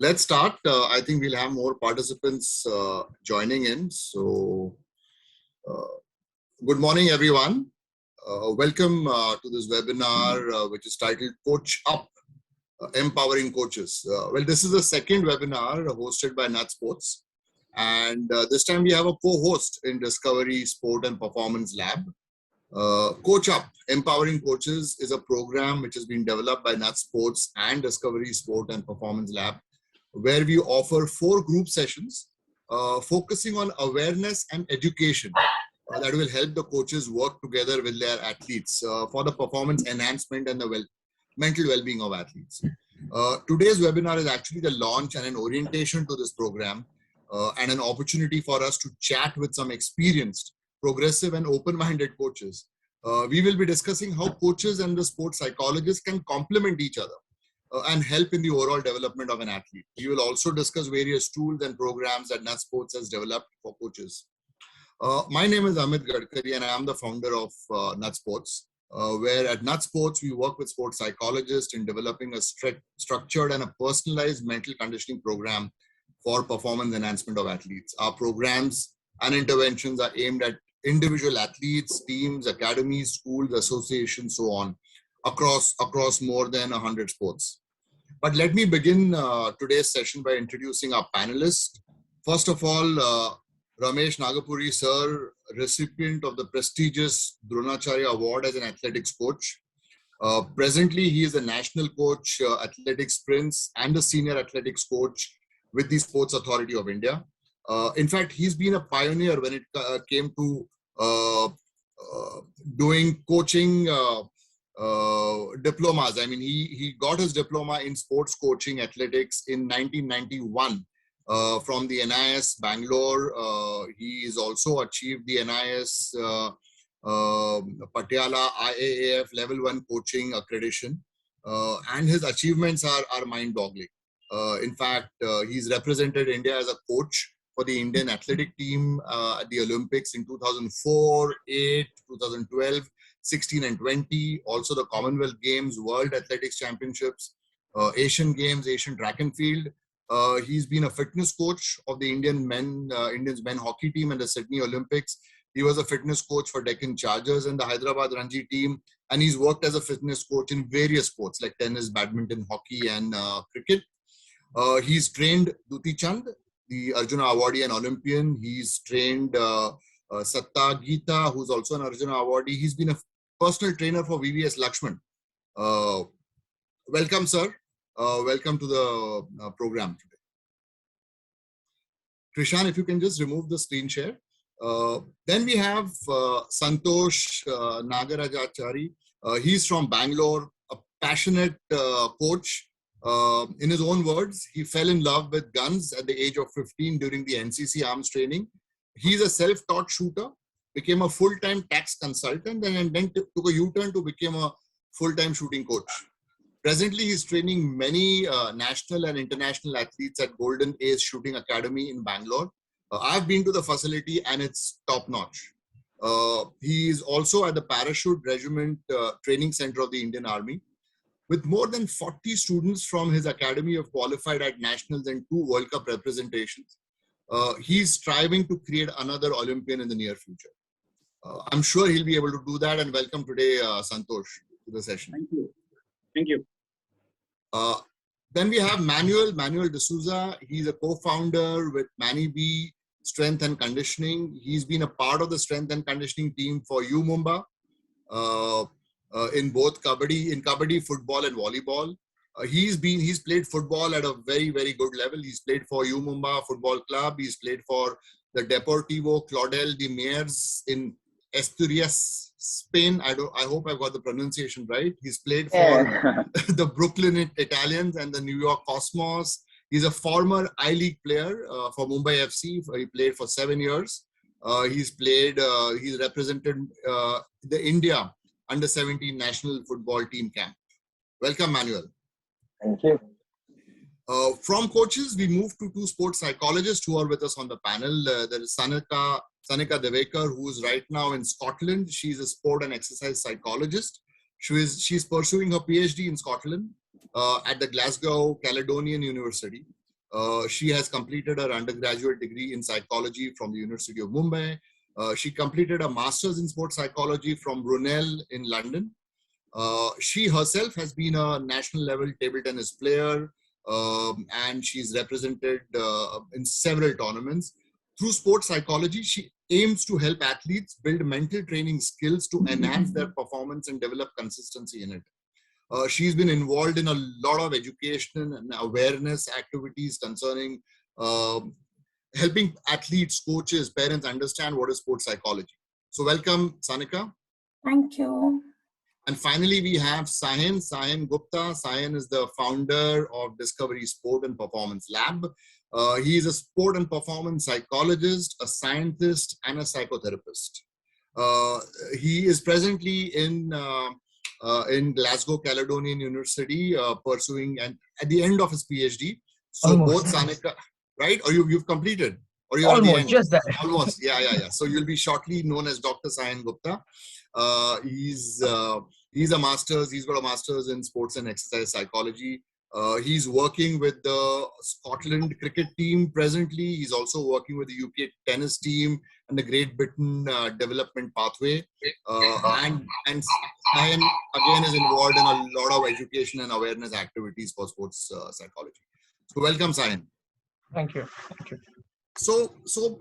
Let's start. I think we'll have more participants joining in. So, uh, good morning, everyone. Welcome to this webinar, which is titled Coach Up, Empowering Coaches. This is the second webinar hosted by Nut Sports. And this time we have a co-host in Discovery Sport and Performance Lab. Coach Up, Empowering Coaches is a program which has been developed by Nut Sports and Discovery Sport and Performance Lab, where we offer 4 group sessions focusing on awareness and education that will help the coaches work together with their athletes for the performance enhancement and the mental well-being of athletes. Today's webinar is actually the launch and an orientation to this program and an opportunity for us to chat with some experienced, progressive and open-minded coaches. We will be discussing how coaches and the sports psychologists can complement each other and help in the overall development of an athlete. We will also discuss various tools and programs that Nut Sports has developed for coaches. My name is Amit Gadkari and I am the founder of Nut Sports, where at Nut Sports we work with sports psychologists in developing a structured and a personalized mental conditioning program for performance enhancement of athletes. Our programs and interventions are aimed at individual athletes, teams, academies, schools, associations, so on, across more than 100 sports. But let me begin today's session by introducing our panelists. First of all, Ramesh Nagapuri sir, recipient of the prestigious Dronacharya Award as an athletics coach. Presently, he is a national coach, athletics prince, and a senior athletics coach with the Sports Authority of India. In fact, he's been a pioneer when it came to doing coaching diplomas. I mean, he got his diploma in sports coaching athletics in 1991 from the NIS Bangalore. He's also achieved the NIS Patiala IAAF Level 1 coaching accreditation, and his achievements are mind-boggling. In fact, he's represented India as a coach for the Indian athletic team at the Olympics in 2004, 8, 2012, 16 and 20, also the Commonwealth Games, World Athletics Championships, Asian Games, Asian Track and Field. He's been a fitness coach of the Indians men hockey team at the Sydney Olympics. He was a fitness coach for Deccan Chargers and the Hyderabad Ranji team. And he's worked as a fitness coach in various sports like tennis, badminton, hockey, and cricket. He's trained Duti Chand, the Arjuna awardee and Olympian. He's trained Satta Geeta, who's also an Arjuna awardee. He's been a personal trainer for VVS Lakshman. Welcome, sir. Welcome to the program today. Krishan, if you can just remove the screen share. Then we have Santosh Nagarajachari. He's from Bangalore, a passionate coach. In his own words, he fell in love with guns at the age of 15 during the NCC arms training. He's a self-taught shooter, became a full-time tax consultant, and then took a U-turn to become a full-time shooting coach. Presently, he's training many national and international athletes at Golden Ace Shooting Academy in Bangalore. I've been to the facility and it's top-notch. He is also at the Parachute Regiment Training Center of the Indian Army. With more than 40 students from his academy have qualified at nationals and 2 World Cup representations, he's striving to create another Olympian in the near future. I'm sure he'll be able to do that. And welcome today, Santosh, to the session. Thank you. Thank you. Then we have Manuel D'Souza. He's a co-founder with Manny B Strength and Conditioning. He's been a part of the strength and conditioning team for U Mumbai in both kabaddi, football, and volleyball. He's played football at a very, very good level. He's played for U Mumbai Football Club. He's played for the Deportivo Claudel de Mieres in Asturias, Spain. I hope I've got the pronunciation right. He's played for the Brooklyn Italians and the New York Cosmos. He's a former I-League player for Mumbai FC. He played for 7 years. He's represented the India under-17 national football team camp. Welcome, Manuel. Thank you. From coaches, we move to 2 sports psychologists who are with us on the panel. There is Sanika Devekar, who is right now in Scotland. She's a sport and exercise psychologist. She's pursuing her PhD in Scotland at the Glasgow Caledonian University. She has completed her undergraduate degree in psychology from the University of Mumbai. She completed a master's in sports psychology from Brunel in London. She herself has been a national level table tennis player, and she's represented in several tournaments. Through sports psychology, she aims to help athletes build mental training skills to enhance their performance and develop consistency in it. She's been involved in a lot of education and awareness activities concerning helping athletes, coaches, parents understand what is sports psychology. So welcome, Sanika. Thank you. And finally, we have Sahin Gupta. Sahin is the founder of Discovery Sport and Performance Lab. He is a sport and performance psychologist, a scientist, and a psychotherapist. He is presently in Glasgow Caledonian University, pursuing and at the end of his PhD. So Almost. both Sanika, right? Or you've completed? Or you're Almost, at the end? just that. Almost, yeah. So you'll be shortly known as Dr. Sahin Gupta. He's a master's. He's got a master's in sports and exercise psychology. He's working with the Scotland cricket team presently. He's also working with the UK tennis team and the Great Britain development pathway. And Sahin again is involved in a lot of education and awareness activities for sports psychology. So welcome, Sahin. Thank you. So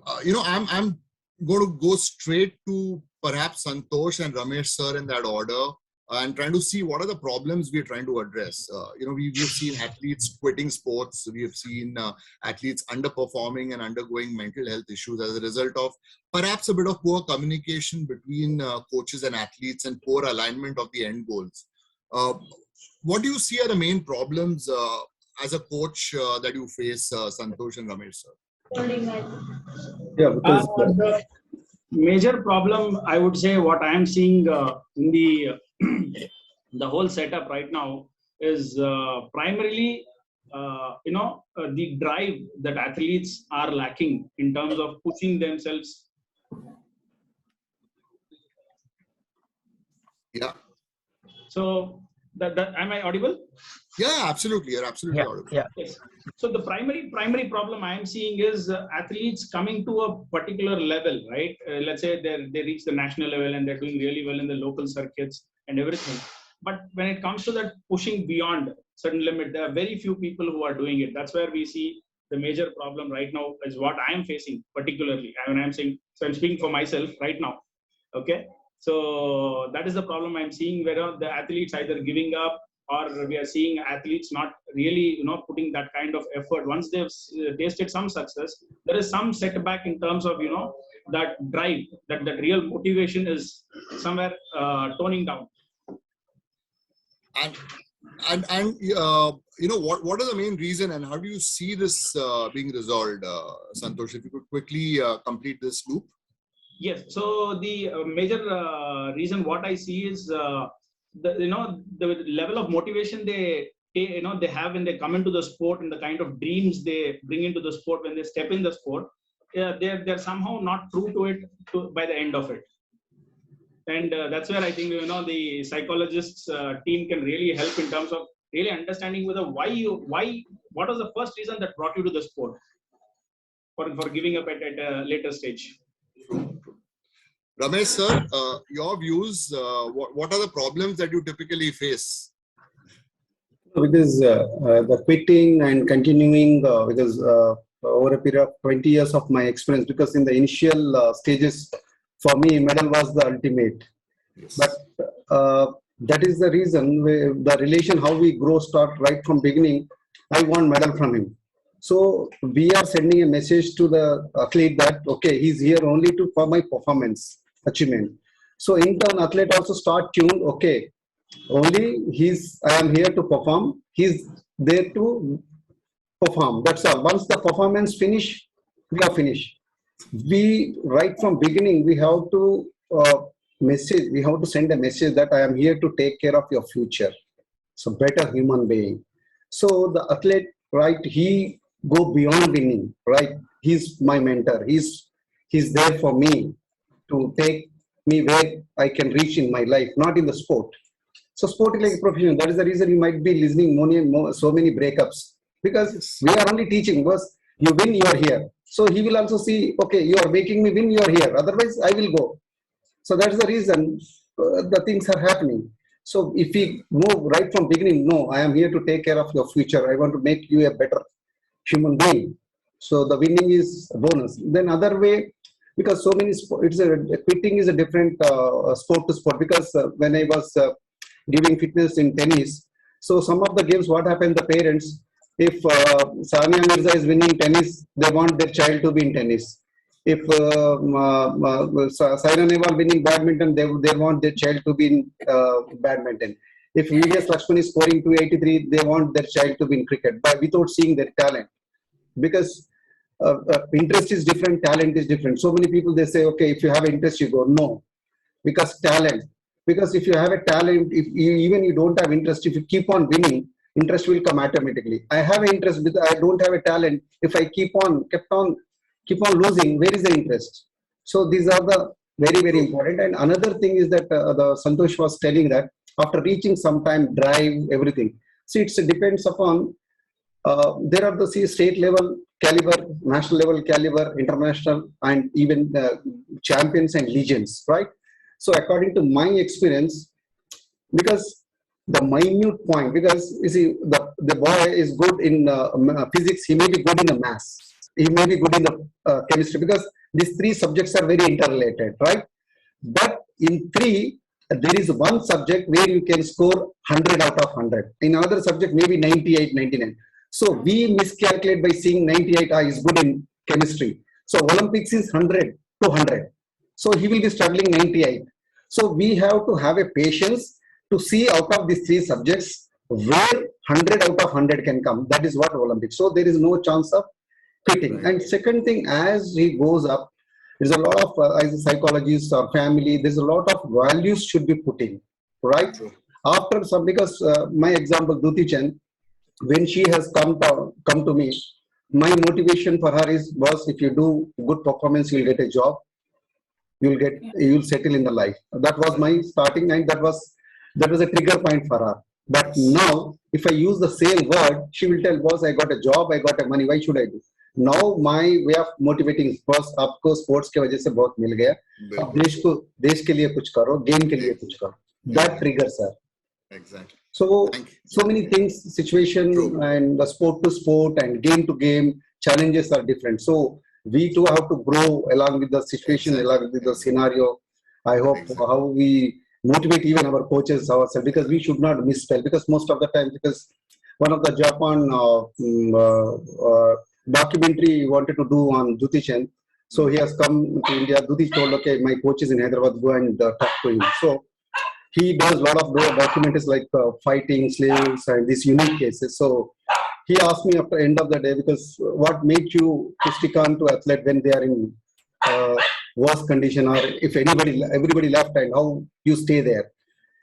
I'm going to go straight to perhaps Santosh and Ramesh sir in that order, and trying to see what are the problems we're trying to address. We've seen athletes quitting sports. We have seen athletes underperforming and undergoing mental health issues as a result of perhaps a bit of poor communication between coaches and athletes and poor alignment of the end goals. What do you see are the main problems as a coach that you face, Santosh and Ramesh sir? Yeah, because the major problem, I would say, what I am seeing in the the whole setup right now is primarily, the drive that athletes are lacking in terms of pushing themselves. Yeah. So that am I audible? Yeah, absolutely. You're absolutely audible. Yeah. Yes. So the primary problem I am seeing is athletes coming to a particular level, right? Let's say they reach the national level and they're doing really well in the local circuits and everything. But when it comes to that pushing beyond certain limit, there are very few people who are doing it. That's where we see the major problem right now is what I am facing particularly. When I'm saying, so I'm speaking for myself right now. Okay. So that is the problem I'm seeing, where the athletes either giving up, or we are seeing athletes not really, putting that kind of effort. Once they've tasted some success, there is some setback in terms of, that drive, that real motivation is somewhere toning down. And what are the main reason, and how do you see this being resolved, Santosh? If you could quickly complete this loop. Yes. So the major reason what I see is the level of motivation they have when they come into the sport, and the kind of dreams they bring into the sport when they step in the sport. They're somehow not true to it by the end of it. And that's where I think the psychologists team can really help in terms of really understanding whether what was the first reason that brought you to the sport for giving up at a later stage. Ramesh sir, your views, what are the problems that you typically face? Because the quitting and continuing, because over a period of 20 years of my experience, because in the initial stages, for me, medal was the ultimate. Yes. But that is the reason, the relation, how we grow, start right from beginning, I want medal from him. So we are sending a message to the athlete that, okay, he's here only for my performance achievement. So in turn, athlete also start tuned, okay, only I am here to perform, he's there to perform. That's all. Once the performance finish, we are finished. We, right from beginning, we have to send a message that I am here to take care of your future. So better human being. So the athlete, right, he go beyond winning, right? He's my mentor. He's there for me to take me where I can reach in my life, not in the sport. So sport is like a profession. That is the reason you might be listening so many breakups. because Yes. we are only teaching. Was you win, you are here. So he will also see, okay, you are making me win, you are here. Otherwise, I will go. So that's the reason the things are happening. So if we move right from beginning, no, I am here to take care of your future. I want to make you a better human being. So the winning is a bonus. Then other way, because so many it's a quitting is a different sport to sport. Because when I was giving fitness in tennis, so some of the games, what happened, the parents, if Sania Mirza is winning tennis, they want their child to be in tennis. If Saina Nehwal winning badminton, they want their child to be in badminton. If VS Lakshman is scoring 283, they want their child to be in cricket, but without seeing their talent. Because interest is different, talent is different. So many people, they say, okay, if you have interest, you go. No, because talent. Because if you have a talent, if you, even you don't have interest, if you keep on winning, interest will come automatically. I have an interest, but I don't have a talent. If I keep on losing, where is the interest? So these are the very important. And another thing is that the Santosh was telling that after reaching some time, drive, everything. See, it depends upon there are the state level caliber, national level caliber, international, and even champions and legends, right? So according to my experience, because the minute point, because you see, the boy is good in physics, he may be good in the maths, he may be good in the chemistry, because these three subjects are very interrelated, right? But in three, there is one subject where you can score 100 out of 100. In another subject, maybe 98, 99. So we miscalculate by seeing 98 is good in chemistry. So Olympics is 100 to 100. So he will be struggling 98. So we have to have a patience to see out of these three subjects where 100 out of 100 can come. That is what Olympics. So there is no chance of quitting. Right. And second thing, as he goes up, there's a lot of, as a psychologist or family, there's a lot of values should be put in, right? True. After some, because my example, Duti Chen, when she has come to me, my motivation for her was if you do good performance, you'll get a job, you'll settle in the life. That was my starting, and that was a trigger point for her. But now, if I use the same word, she will tell, boss, I got a job, I got a money, why should I do? Now my way of motivating is, boss, आपको sports के वजह से बहुत मिल गया, अब देश के लिए कुछ करो, game के लिए कुछ करो. That triggers her. Exactly. So many things, situation. True. And the sport to sport and game to game challenges are different. So we too have to grow along with the situation, along with the scenario. I hope how we motivate even our coaches ourselves, because we should not misspell, because most of the time, because one of the Japan documentary wanted to do on Duti Chen. So he has come to India. Duti told, okay, my coach is in Hyderabad, go and talk to him. So he does a lot of those documentaries like fighting slaves and these unique cases. So he asked me after end of the day, because what made you to stick on to athlete when they are in worse condition, or if everybody left, and how you stay there?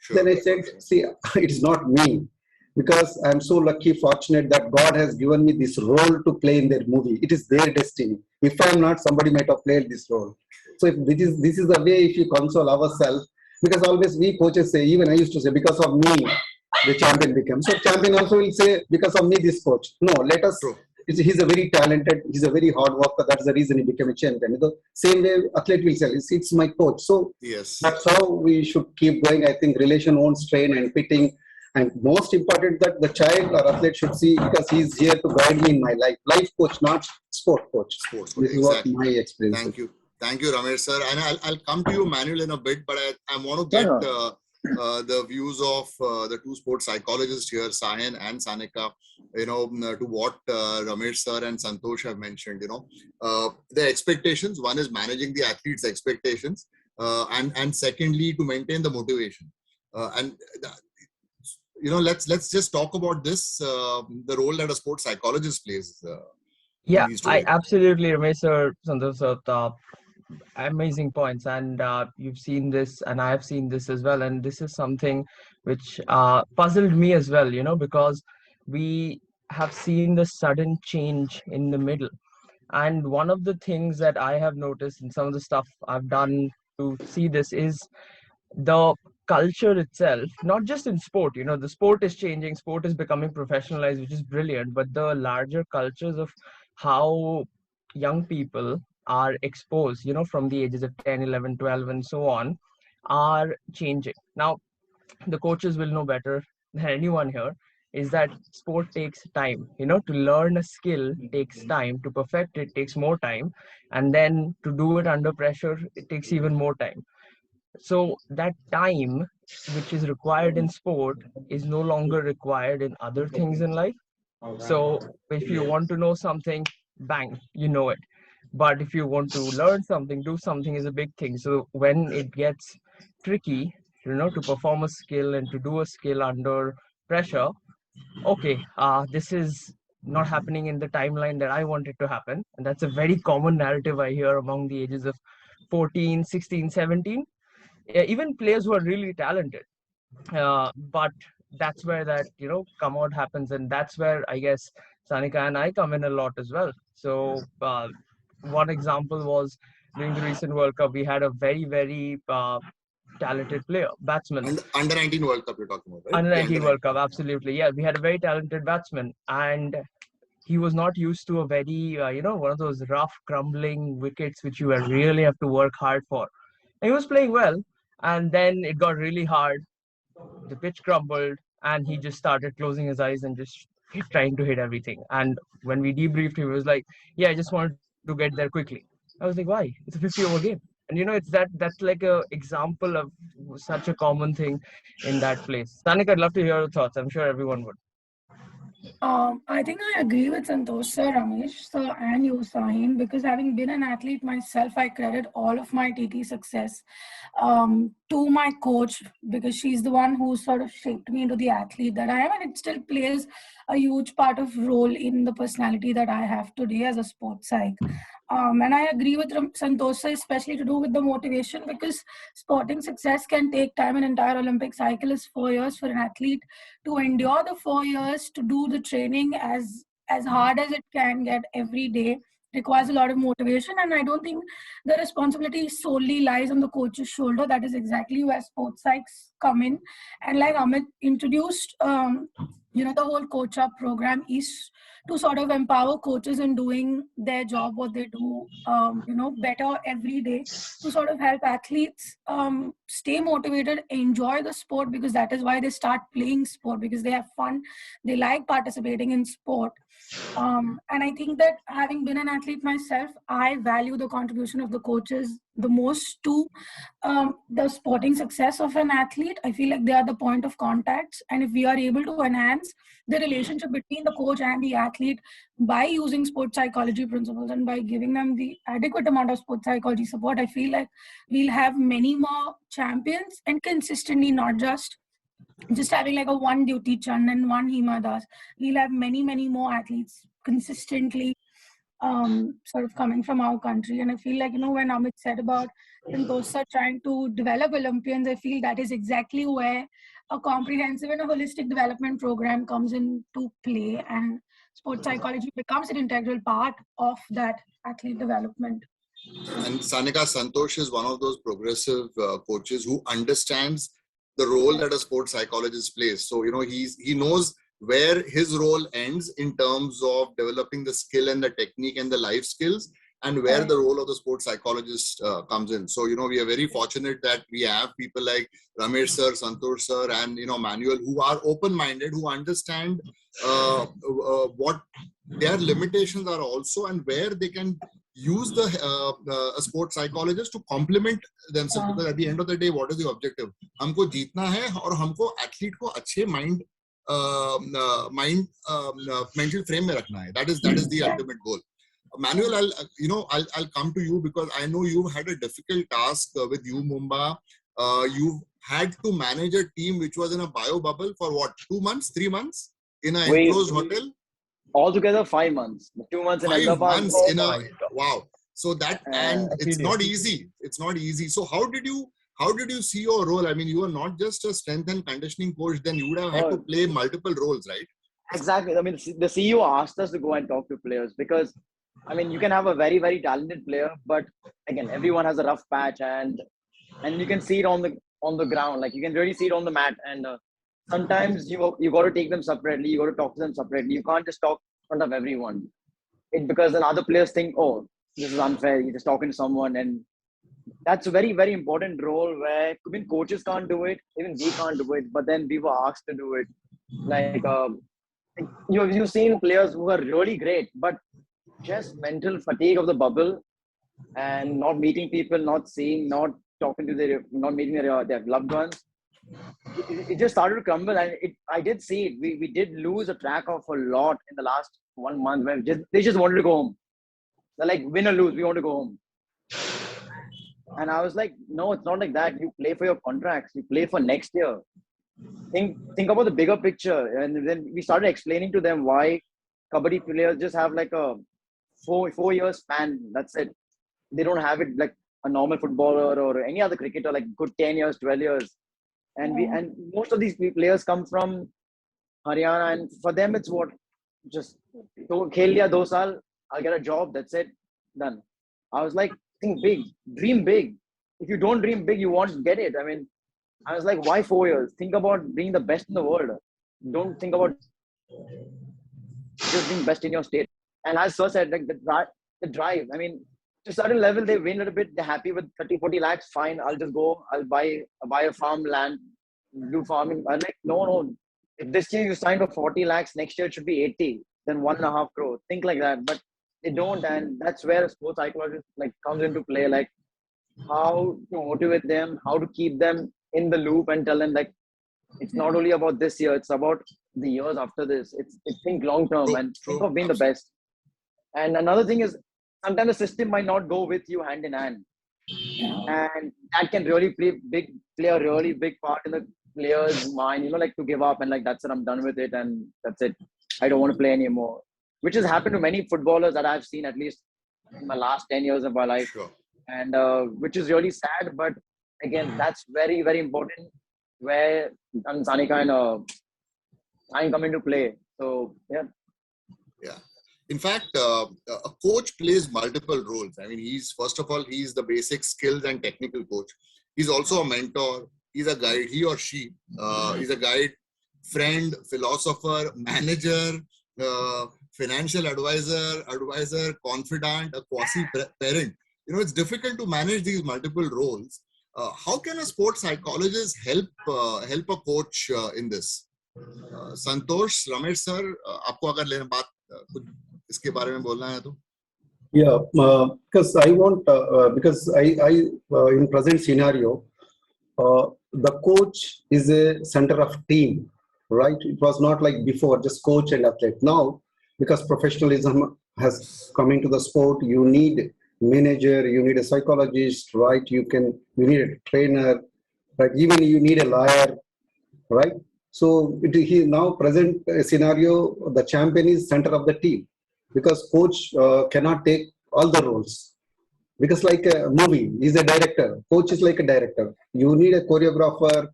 Sure. Then I said, see, it's not me, because I'm so lucky, fortunate that God has given me this role to play in their movie. It is their destiny. If I'm not, somebody might have played this role. So if this is the way, if you console ourselves, because always we coaches say, even I used to say, because of me, the champion became. So champion also will say, because of me, this coach. No, let us. He's a very talented, he's a very hard worker. That's the reason he became a champion. The same way athlete will say, it's my coach. So yes, that's how we should keep going. I think relation won't strain and fitting. And most important that the child or athlete should see, because he's here to guide me in my life. Life coach, not sport coach. Sports coach. This is exactly what my experience is. Thank you, Ramesh sir. And I'll come to you, Manuel, in a bit, but I want to get the views of the two sports psychologists here, Sayan and Sanika, to what Ramesh sir and Santosh have mentioned, the expectations. One is managing the athlete's expectations, and secondly, to maintain the motivation. Let's just talk about this, the role that a sports psychologist plays. Yeah, I absolutely, Ramesh sir, Santosh sir, amazing points, and you've seen this and I have seen this as well, and this is something which puzzled me as well, because we have seen the sudden change in the middle. And one of the things that I have noticed in some of the stuff I've done to see this is the culture itself, not just in sport, the sport is changing, sport is becoming professionalized, which is brilliant, but the larger cultures of how young people are exposed, from the ages of 10, 11, 12, and so on, are changing. Now, the coaches will know better than anyone here, is that sport takes time. To learn a skill takes time, to perfect it takes more time, and then to do it under pressure, it takes even more time. So that time which is required in sport is no longer required in other things in life. So if you want to know something, bang, you know it. But if you want to learn something, do something is a big thing. So when it gets tricky, to perform a skill and to do a skill under pressure, okay, this is not happening in the timeline that I want it to happen. And that's a very common narrative I hear among the ages of 14, 16, 17. Even players who are really talented. But that's where that, come out happens. And that's where I guess Sanika and I come in a lot as well. So one example was during the recent World Cup, we had a very, very talented player, batsman. Under 19 World Cup you're talking about, right? Under 19 World Cup, absolutely. Yeah, we had a very talented batsman. And he was not used to a very, one of those rough, crumbling wickets which you really have to work hard for. And he was playing well. And then it got really hard. The pitch crumbled, and he just started closing his eyes and just trying to hit everything. And when we debriefed him, he was like, "Yeah, I just wanted to get there quickly." I was like, "Why? It's a 50-over game." And that's like a example of such a common thing in that place. Tanik, I'd love to hear your thoughts. I'm sure everyone would. I think I agree with Santosh sir, Ramesh sir, and you, Sahin, because having been an athlete myself, I credit all of my TT success to my coach, because she's the one who sort of shaped me into the athlete that I am, and it still plays a huge part of role in the personality that I have today as a sports psych. And I agree with Santosh sir, especially to do with the motivation, because sporting success can take time. An entire Olympic cycle is 4 years for an athlete. To endure the 4 years, to do the training as hard as it can get every day, requires a lot of motivation. And I don't think the responsibility solely lies on the coach's shoulder. That is exactly where sports psychs come in. And like Amit introduced, the whole coach up program is to sort of empower coaches in doing their job, what they do, better every day, to sort of help athletes stay motivated, enjoy the sport, because that is why they start playing sport, because they have fun, they like participating in sport. And I think that having been an athlete myself, I value the contribution of the coaches the most to the sporting success of an athlete. I feel like they are the point of contacts. And if we are able to enhance the relationship between the coach and the athlete by using sports psychology principles and by giving them the adequate amount of sports psychology support, I feel like we'll have many more champions, and consistently, not just having like a one Duty Chand and one Hima Das. We'll have many, many more athletes consistently sort of coming from our country. And I feel like, when Amit said about Santosh trying to develop Olympians, I feel that is exactly where a comprehensive and a holistic development program comes into play, and sports psychology becomes an integral part of that athlete development. And Sanika, Santosh is one of those progressive coaches who understands the role that a sports psychologist plays. So, he knows where his role ends in terms of developing the skill and the technique and the life skills, and where the role of the sports psychologist comes in. So, we are very fortunate that we have people like Ramesh sir, Santosh sir, and, Manuel, who are open-minded, who understand what their limitations are also, and where they can use a sports psychologist to complement themselves. Because at the end of the day, what is the objective? हमको जीतना है, और हमको athlete को अच्छे mental frame में रखना है. That is the ultimate goal. Manuel, I'll come to you, because I know you've had a difficult task with U Mumbai. You've had to manage a team which was in a bio bubble for what, 2 months, 3 months in an enclosed hotel? Altogether 5 months. 2 months in 5 months in a wow. So that, and it's not easy. It's not easy. So how did you see your role? I mean, you are not just a strength and conditioning coach. Then you would have had to play multiple roles, right? Exactly. I mean, the CEO asked us to go and talk to players, because, I mean, you can have a very, very talented player, but again, everyone has a rough patch, and you can see it on on the ground. Like you can really see it on the mat. And sometimes you got to take them separately. You got to talk to them separately. You can't just talk in front of everyone. Because then other players think, oh, this is unfair. You're just talking to someone. And that's a very, very important role where even coaches can't do it. Even we can't do it. But then we were asked to do it. Like you've seen players who are really great, but just mental fatigue of the bubble and not meeting people, not seeing, not talking to not meeting their loved ones. It just started to crumble, and I did see it. We did lose a track of a lot in the last 1 month where they just wanted to go home. They're like, win or lose, we want to go home. And I was like, no, it's not like that. You play for your contracts. You play for next year. Think about the bigger picture. And then we started explaining to them why Kabaddi players just have like a 4 year span. That's it. They don't have it like a normal footballer or any other cricketer, like good 10 years, 12 years. And most of these players come from Haryana, and for them it's what, just khel liya 2 saal, I'll get a job, that's it, done. I was like, think big, dream big. If you don't dream big, you won't get it. I mean, I was like, why 4 years? Think about being the best in the world. Don't think about just being best in your state. And as Sir said, like the drive. I mean, to a certain level, they win a little bit. They're happy with 30, 40 lakhs. Fine, I'll just go. I'll buy a farmland, do farming. I'm like, no. If this year you signed for 40 lakhs, next year it should be 80. Then 1.5 crore. Think like that. But they don't, and that's where a sports psychologist like comes into play. Like how to motivate them, how to keep them in the loop, and tell them like it's not only about this year. It's about the years after this. It's think long term and think of being the best. And another thing is, sometimes the system might not go with you hand in hand, and that can really play a really big part in the player's mind. Like to give up and like that's it, I'm done with it, and that's it. I don't want to play anymore. Which has happened to many footballers that I've seen, at least in my last 10 years of my life, and which is really sad. But again, that's very, very important where Sanika and Sain come into play. So yeah. In fact, a coach plays multiple roles. I mean, first of all, he's the basic skills and technical coach. He's also a mentor. He's a guide. He or she is a guide, friend, philosopher, manager, financial advisor, confidant, a quasi-parent. It's difficult to manage these multiple roles. How can a sports psychologist help a coach in this? Santosh, Ramesh sir, आपको अगर लेने बात कुछ इसके बारे में बोलना है तो? Yeah, because I want because I in present scenario, the coach is a center of team, right? It was not like before, just coach and athlete. Now, because professionalism has come into the sport, you need manager, you need a psychologist, right? You need a trainer, right? Even you need a lawyer, right? So now present scenario, the champion is center of the team, because coach cannot take all the roles. Because like a movie, he's a director. Coach is like a director. You need a choreographer,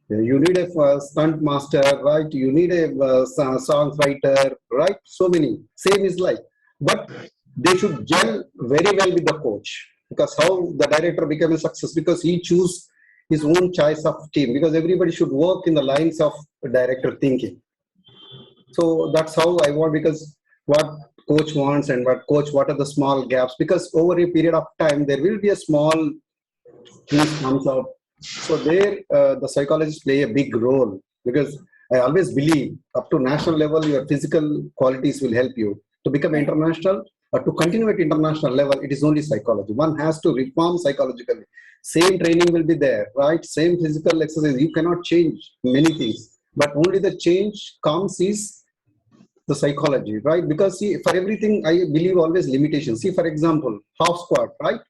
you need a stunt master, right? You need a song writer, right? So many. Same is like, but they should gel very well with the coach. Because how the director became a success, because he choose his own choice of team. Because everybody should work in the lines of director thinking. So that's how I want. Because what coach wants and what are the small gaps, because over a period of time there will be a small piece comes out. So there the psychologists play a big role, because I always believe up to national level your physical qualities will help you to become international, or to continue at international level. It is only psychology. One has to reform psychologically. Same training will be there, right? Same physical exercise. You cannot change many things, but only the change comes is the psychology, right? Because see, for everything, I believe always limitations. See, for example, half squat, right?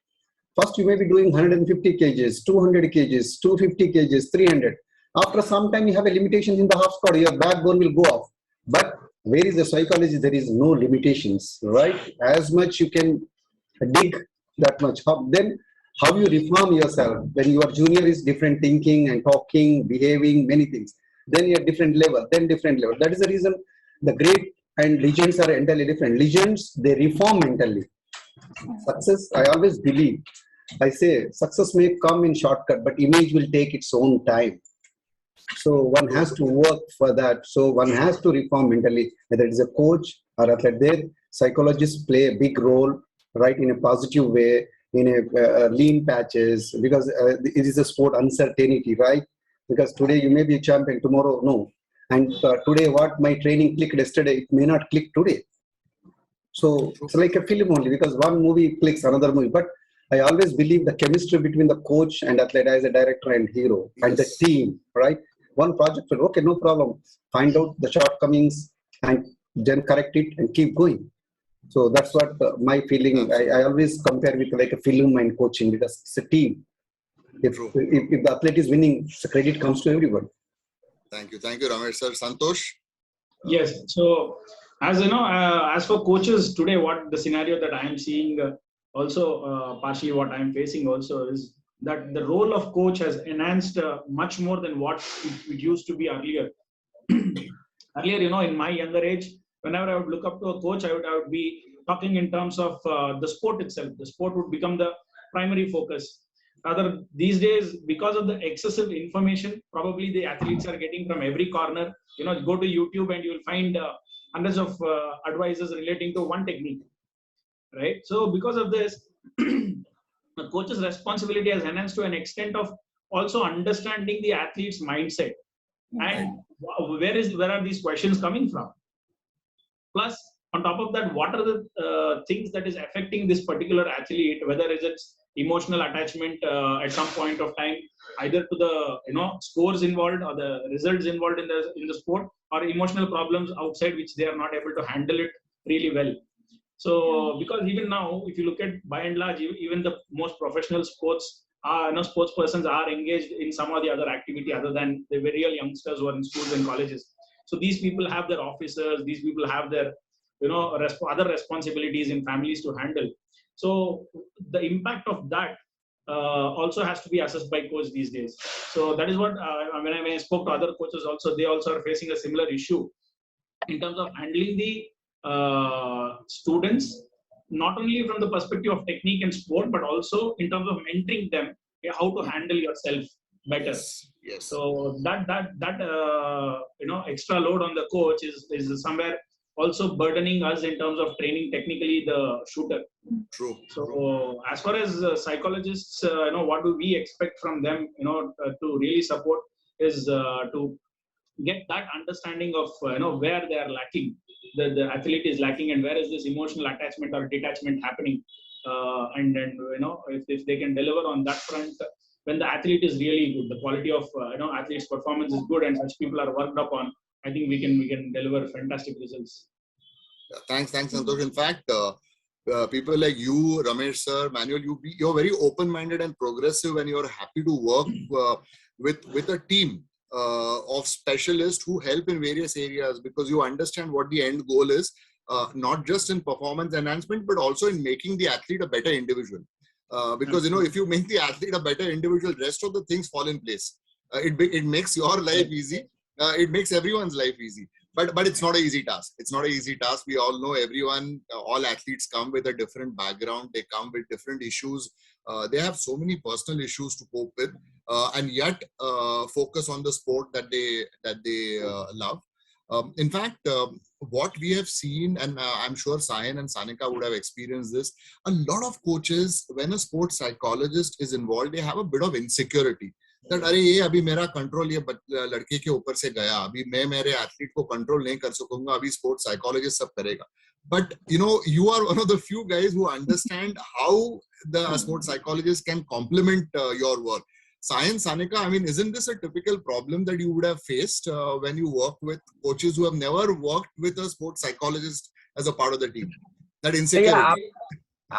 First, you may be doing 150 kgs, 200 kgs, 250 kgs, 300. After some time, you have a limitation in the half squat. Your backbone will go off. But where is the psychology? There is no limitations, right? As much you can dig, that much. Then how you reform yourself? When your junior is different thinking and talking, behaving, many things. Then you're different level, then different level. That is the reason the great and legends are entirely different. Legends, they reform mentally. Success, I always believe, I say success may come in shortcut, but image will take its own time. So one has to work for that. So one has to reform mentally, whether it's a coach or athlete. There, psychologists play a big role, right, in a positive way, in a lean patches, because it is a sport uncertainty, right? Because today you may be a champion, tomorrow no. And today what my training clicked yesterday, it may not click today. So it's like a film only, because one movie clicks, another movie. But I always believe the chemistry between the coach and athlete as a director and hero and the team, right? One project will, okay, no problem. Find out the shortcomings and then correct it and keep going. So that's what my feeling. I always compare with like a film and coaching, because it's a team. If the athlete is winning, the credit comes to everyone. Thank you, Ramesh sir. Santosh. Yes. So, as you know, as for coaches today, what the scenario that I am seeing, partially what I am facing also is that the role of coach has enhanced much more than what it used to be earlier. Earlier, in my younger age, whenever I would look up to a coach, I would be talking in terms of the sport itself. The sport would become the primary focus. Rather, these days, because of the excessive information, probably the athletes are getting from every corner. Go to YouTube and you will find hundreds of advices relating to one technique, right? So, because of this, the coach's responsibility has enhanced to an extent of also understanding the athlete's mindset and where are these questions coming from. Plus, on top of that, what are the things that is affecting this particular athlete, whether it's emotional attachment at some point of time, either to the scores involved or the results involved in the sport, or emotional problems outside which they are not able to handle it really well. So because even now, if you look at by and large, even the most professional sports persons are engaged in some or the other activity other than the very real youngsters who are in schools and colleges. So these people have their officers, these people have their other responsibilities in families to handle. So the impact of that also has to be assessed by coach these days. So that is what when I spoke to other coaches also, they also are facing a similar issue in terms of handling the students, not only from the perspective of technique and sport, but also in terms of mentoring them how to handle yourself better. Yes. So that extra load on the coach is somewhere also burdening us in terms of training technically the shooter. True. So as far as psychologists, what do we expect from them, to really support is to get that understanding of where they are lacking, the athlete is lacking, and where is this emotional attachment or detachment happening, and then if they can deliver on that front, when the athlete is really good, the quality of athlete's performance is good, and such people are worked upon, I think we can deliver fantastic results. Thanks, Santosh. In fact, people like you, Ramesh sir, Manuel, you're very open-minded and progressive, and you're happy to work with a team of specialists who help in various areas, because you understand what the end goal is, not just in performance enhancement, but also in making the athlete a better individual. Because if you make the athlete a better individual, rest of the things fall in place. It makes your life easy. It makes everyone's life easy. But it's not an easy task. It's not an easy task. We all know everyone, all athletes come with a different background. They come with different issues. They have so many personal issues to cope with, and yet focus on the sport that they love. In fact, what we have seen, and I'm sure Sayan and Sanika would have experienced this, a lot of coaches, when a sports psychologist is involved, they have a bit of insecurity. That अरे ये अभी मेरा control ये लड़के के ऊपर से गया, अभी मैं मेरे एथलीट को कंट्रोल नहीं कर सकूंगा, अभी स्पोर्ट्स साइकोलॉजिस्ट सब करेगा. But you are one of the few guys who understand how the sports psychologist can complement your work. Science, Sanika, I mean, isn't this a typical problem that you would have faced when you work with coaches who have never worked with a sports psychologist as a part of the team? That insecurity. Yeah,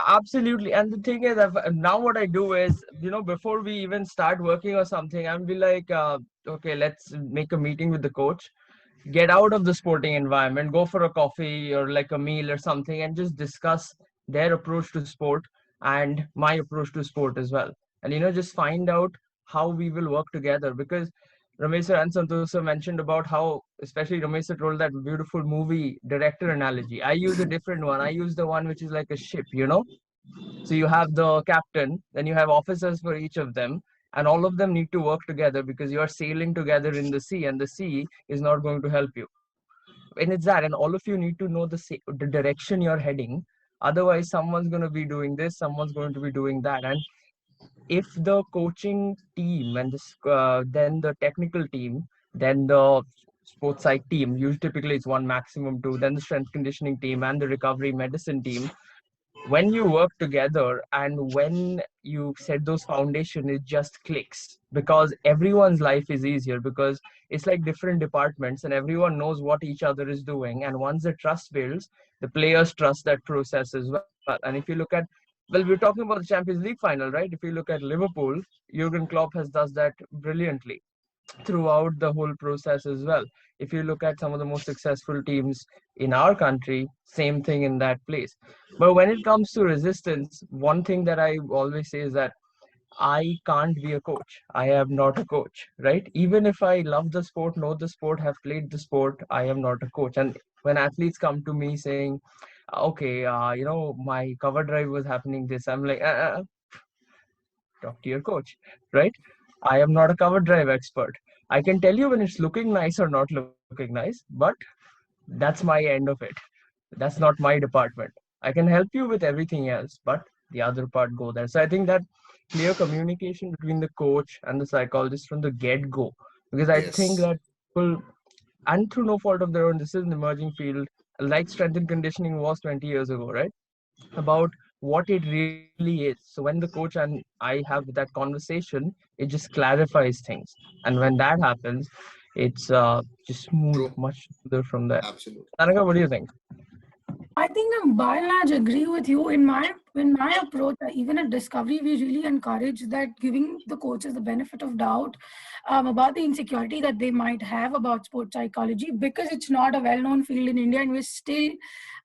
absolutely. And the thing is, now what I do is, before we even start working or something, I'll be like, okay, let's make a meeting with the coach, get out of the sporting environment, go for a coffee or like a meal or something, and just discuss their approach to sport and my approach to sport as well. And, just find out how we will work together, because Ramesh sir and Santosh sir mentioned about how, especially Ramesh sir told that beautiful movie director analogy. I use a different one. I use the one which is like a ship, So you have the captain, then you have officers for each of them, and all of them need to work together because you are sailing together in the sea, and the sea is not going to help you. And it's that, and all of you need to know the direction you're heading. Otherwise, someone's going to be doing this, someone's going to be doing that, and if the coaching team and then the technical team, then the sports psych team, usually typically it's one, maximum two, then the strength conditioning team and the recovery medicine team, when you work together and when you set those foundation, it just clicks because everyone's life is easier because it's like different departments and everyone knows what each other is doing. And once the trust builds, the players trust that process as well. And if you look at, well, we're talking about the Champions League final, right? If you look at Liverpool, Jurgen Klopp has does that brilliantly throughout the whole process as well. If you look at some of the most successful teams in our country, same thing in that place. But when it comes to resistance, one thing that I always say is that I can't be a coach. I am not a coach, right? Even if I love the sport, know the sport, have played the sport, I am not a coach. And when athletes come to me saying, okay, my cover drive was happening this, I'm like, talk to your coach, right? I am not a cover drive expert. I can tell you when it's looking nice or not looking nice, but that's my end of it. That's not my department. I can help you with everything else, but the other part go there. So I think that clear communication between the coach and the psychologist from the get-go, because I think Yes. that people, and through no fault of their own, this is an emerging field, like strength and conditioning was 20 years ago, right? About what it really is. So when the coach and I have that conversation, it just clarifies things. And when that happens, it's just smooth, True. much smoother from there. Absolutely. Tanaka, what do you think? I think I by and large agree with you. In my approach, even at Discovery, we really encourage that giving the coaches the benefit of doubt about the insecurity that they might have about sports psychology, because it's not a well-known field in India, and we're still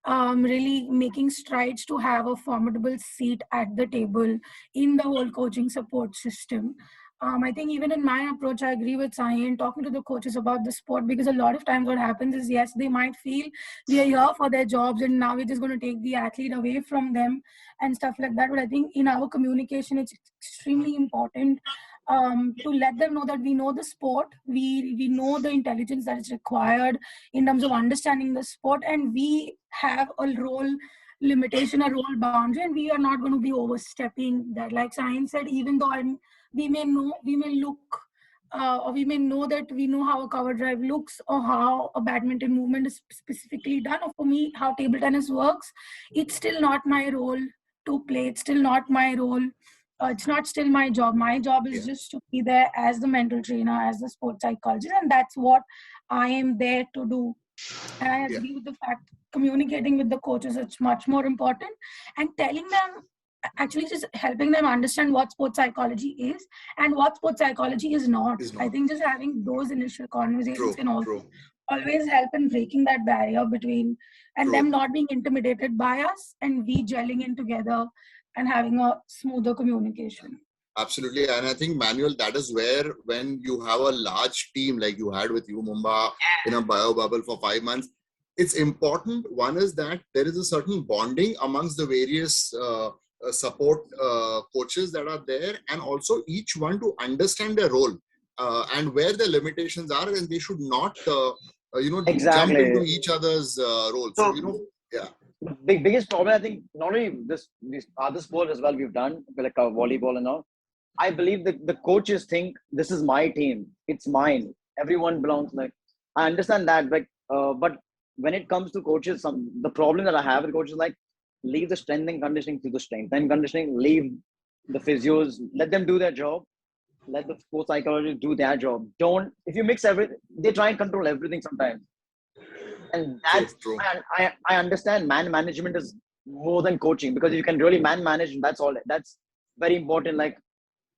really making strides to have a formidable seat at the table in the whole coaching support system. I think even in my approach, I agree with Sahin talking to the coaches about the sport, because a lot of times what happens is, yes, they might feel we are here for their jobs and now we're just going to take the athlete away from them and stuff like that. But I think in our communication, it's extremely important to let them know that we know the sport, we know the intelligence that is required in terms of understanding the sport, and we have a role limitation, a role boundary, and we are not going to be overstepping that. Like Science said, even though we may know, we may look or we may know that we know how a cover drive looks or how a badminton movement is specifically done, or for me how table tennis works, it's still not my role to play. It's still not my role. It's not still my job. My job is Yeah. just to be there as the mental trainer, as the sports psychologist, and that's what I am there to do. And I Yeah. agree with the fact communicating with the coaches is much more important, and telling them, actually just helping them understand what sports psychology is and what sports psychology is not. Is I not. think just having those initial conversations True. can also True. always help in breaking that barrier between, and them True. not being intimidated by us and we gelling in together and having a smoother communication. Absolutely. And I think, Manuel, that is where, when you have a large team like you had with you, Mumba, in a bio bubble for 5 months, it's important. One is that there is a certain bonding amongst the various support coaches that are there, and also each one to understand their role and where the limitations are, and they should not, jump into Exactly. each other's role. So So, yeah. the biggest problem, I think, not only these other sports as well we've done, like volleyball and all. I believe that the coaches think this is my team, it's mine, everyone belongs. Like, I understand that, like, but when it comes to coaches, the problem that I have with coaches is like, leave the strength and conditioning to the strength and conditioning, leave the physios, let them do their job, let the sports psychologists do their job. Don't, if you mix everything, they try and control everything sometimes. And True. that's, True. and I understand man management is more than coaching, because you can really man manage, that's all. That's very important. Like,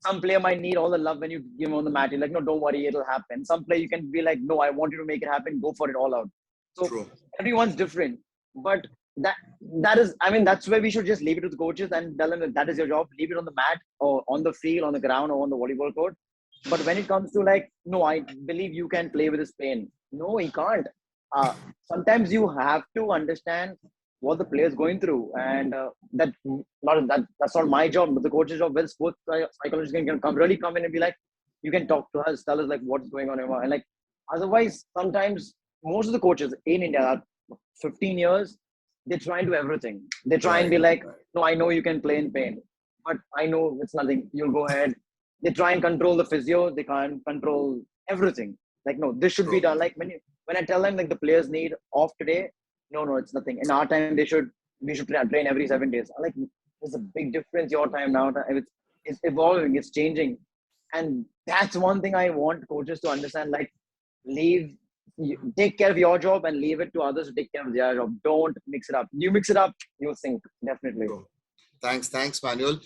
some player might need all the love when you give him on the mat. You're like, no, don't worry, it'll happen. Some player you can be like, no, I want you to make it happen. Go for it all out. So True. everyone's different, but that is, I mean, that's where we should just leave it to the coaches and tell them that is your job. Leave it on the mat or on the field, on the ground, or on the volleyball court. But when it comes to like, no, I believe you can play with this pain. No, he can't. Uh, Sometimes you have to understand what the player's going through, and that's not my job, but the coach's job. Well, sports psychologists can come in and be like, you can talk to us, tell us like what's going on, and like otherwise, sometimes most of the coaches in India are 15 years, they try and do everything. They try and be like, no, I know you can play in pain, but I know it's nothing. You'll go ahead. They try and control the physio. They can't control everything. Like, no, this should be done. Like when I tell them like the players need off today, no, it's nothing. In our time, we should train every 7 days. I'm like, there's a big difference. Your time now, it's evolving, it's changing, and that's one thing I want coaches to understand. Like, take care of your job and leave it to others to take care of their job. Don't mix it up. You mix it up, you sink, definitely. Thanks, Manuel.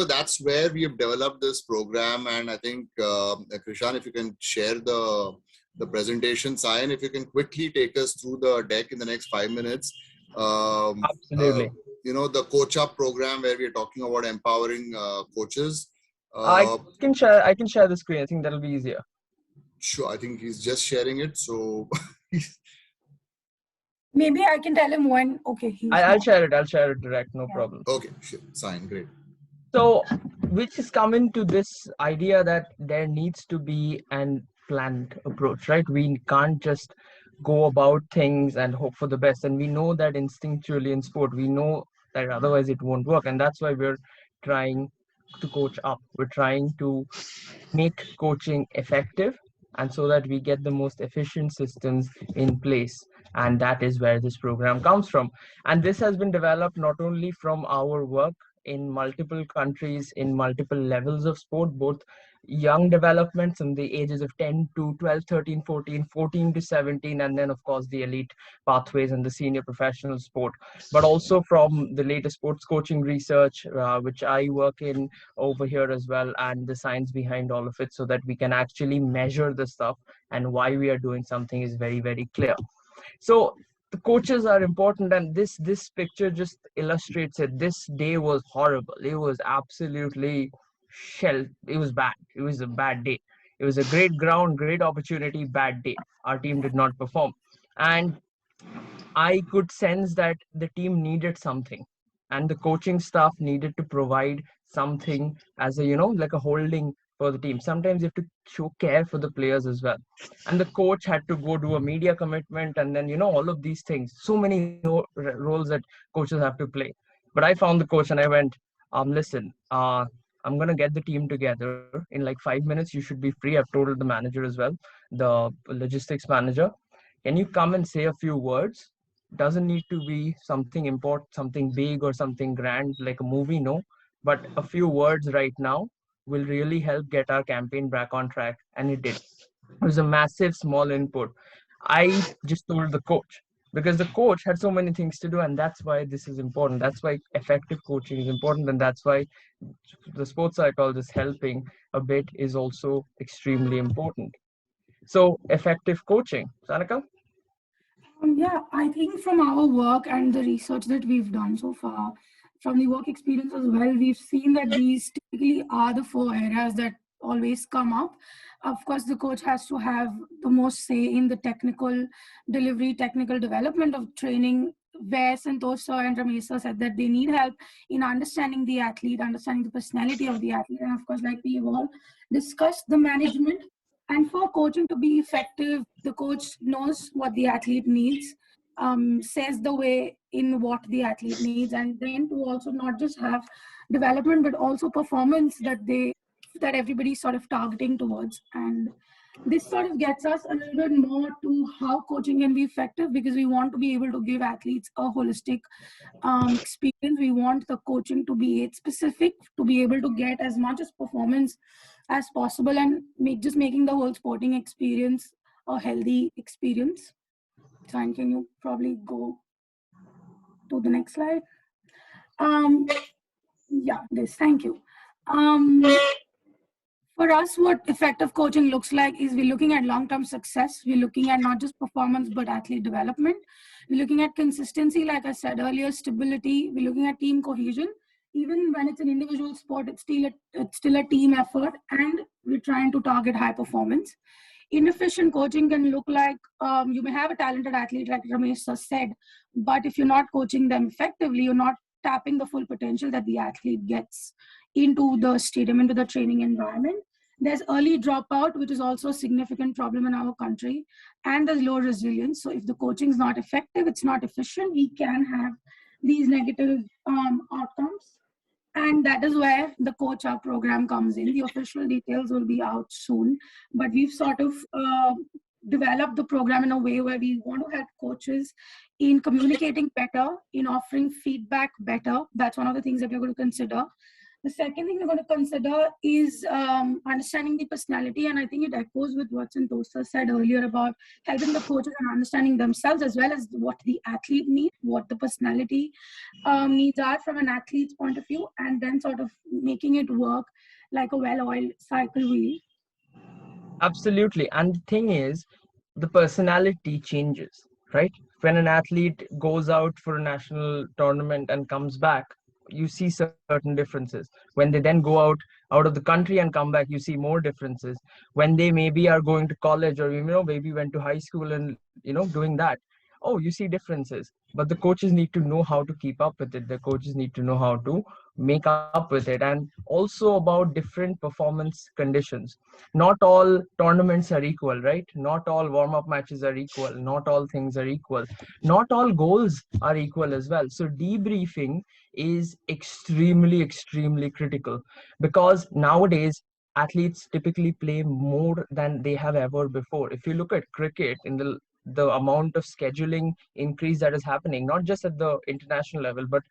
That's where we have developed this program, and I think Krishan, if you can share the presentation, Sayan, if you can quickly take us through the deck in the next 5 minutes. Absolutely. The Coach Up program where we are talking about empowering coaches. I can share the screen. I think that'll be easier. Sure. I think he's just sharing it. So maybe I can tell him when. Okay. I'll share it direct. No problem. Okay. Sure. Sign. Great. So, which is coming to this idea that there needs to be an planned approach, right? We can't just go about things and hope for the best. And we know that instinctually in sport, we know that otherwise it won't work. And that's why we're trying to coach up. We're trying to make coaching effective, and so that we get the most efficient systems in place. And that is where this program comes from. And this has been developed not only from our work in multiple countries, in multiple levels of sport, both young developments in the ages of 10 to 12, 13, 14, 14 to 17, and then of course the elite pathways and the senior professional sport, but also from the latest sports coaching research, which I work in over here as well, and the science behind all of it, so that we can actually measure the stuff, and why we are doing something is very, very clear. So the coaches are important, and this picture just illustrates it. This day was horrible. It was absolutely it was bad. It was a bad day. It was a great ground, great opportunity, bad day. Our team did not perform, and I could sense that the team needed something, and the coaching staff needed to provide something as a, like a holding for the team. Sometimes you have to show care for the players as well. And the coach had to go do a media commitment, and then, all of these things. So many roles that coaches have to play. But I found the coach and I went, listen, I'm going to get the team together in like 5 minutes. You should be free. I've told the manager as well, the logistics manager. Can you come and say a few words? Doesn't need to be something important, something big or something grand like a movie, no. But a few words right now will really help get our campaign back on track. And it did. It was a massive small input. I just told the coach, because the coach had so many things to do, and that's why this is important. That's why effective coaching is important, and that's why the sports psychologist helping a bit is also extremely important. So effective coaching, Sanika? Yeah, I think from our work and the research that we've done so far, from the work experience as well, we've seen that these typically are the 4 areas that always come up. Of course, the coach has to have the most say in the technical delivery, technical development of training, where Santosh sir and Ramesh sir said that they need help in understanding the athlete, understanding the personality of the athlete. And of course, like we've all discussed, the management. And for coaching to be effective, the coach knows what the athlete needs, says the way in what the athlete needs, and then to also not just have development, but also performance that everybody's sort of targeting towards. And this sort of gets us a little bit more to how coaching can be effective, because we want to be able to give athletes a holistic experience. We want the coaching to be age specific, to be able to get as much as performance as possible, and making the whole sporting experience a healthy experience. Fine, can you probably go to the next slide? Yeah, thank you. For us, what effective coaching looks like is we're looking at long-term success. We're looking at not just performance, but athlete development. We're looking at consistency, like I said earlier, stability. We're looking at team cohesion. Even when it's an individual sport, it's still a team effort, and we're trying to target high performance. Inefficient coaching can look like you may have a talented athlete, like Ramesh said, but if you're not coaching them effectively, you're not tapping the full potential that the athlete gets into the stadium, into the training environment. There's early dropout, which is also a significant problem in our country, and there's low resilience. So if the coaching is not effective, it's not efficient, we can have these negative outcomes. And that is where the coach up program comes in. The official details will be out soon, but we've sort of developed the program in a way where we want to help coaches in communicating better, in offering feedback better. That's one of the things that we're going to consider. The second thing we're going to consider is understanding the personality. And I think it echoes with what Santosa said earlier about helping the coaches and understanding themselves, as well as what the athlete needs, what the personality needs are from an athlete's point of view, and then sort of making it work like a well-oiled cycle wheel. Absolutely. And the thing is, the personality changes, right? When an athlete goes out for a national tournament and comes back, you see certain differences. When they then go out of the country and come back, you see more differences. When they maybe are going to college, or maybe went to high school and doing that, oh, you see differences. But the coaches need to know how to keep up with it. The coaches need to know how to make up with it. And also about different performance conditions. Not all tournaments are equal, right? Not all warm-up matches are equal. Not all things are equal. Not all goals are equal as well. So debriefing is extremely critical, because nowadays athletes typically play more than they have ever before. If you look at cricket, in the amount of scheduling increase that is happening, not just at the international level, but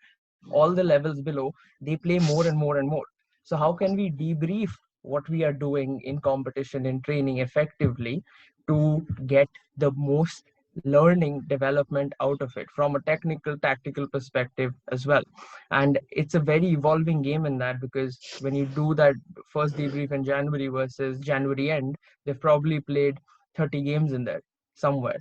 all the levels below, they play more and more and more. So how can we debrief what we are doing in competition, in training effectively, to get the most learning development out of it from a technical tactical perspective as well? And it's a very evolving game in that, because when you do that first debrief in January versus January end, they've probably played 30 games in there somewhere,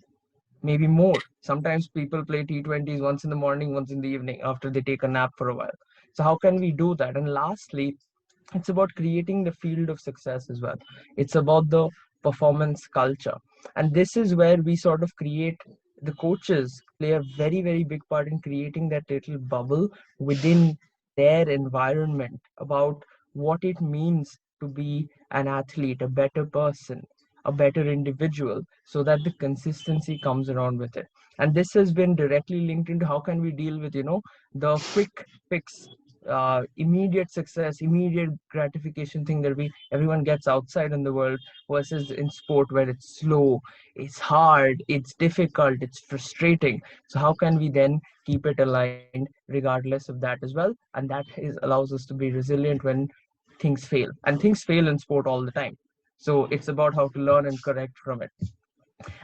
maybe more. Sometimes people play T20s once in the morning, once in the evening after they take a nap for a while. So how can we do that? And lastly, it's about creating the field of success as well. It's about the performance culture. And this is where we sort of create, the coaches play a very big part in creating that little bubble within their environment about what it means to be an athlete, a better person, a better individual, so that the consistency comes around with it. And this has been directly linked into how can we deal with the quick fix, immediate success, immediate gratification thing that we everyone gets outside in the world, versus in sport where it's slow, it's hard, it's difficult, it's frustrating. So how can we then keep it aligned regardless of that as well? And that allows us to be resilient when things fail, and things fail in sport all the time. So it's about how to learn and correct from it.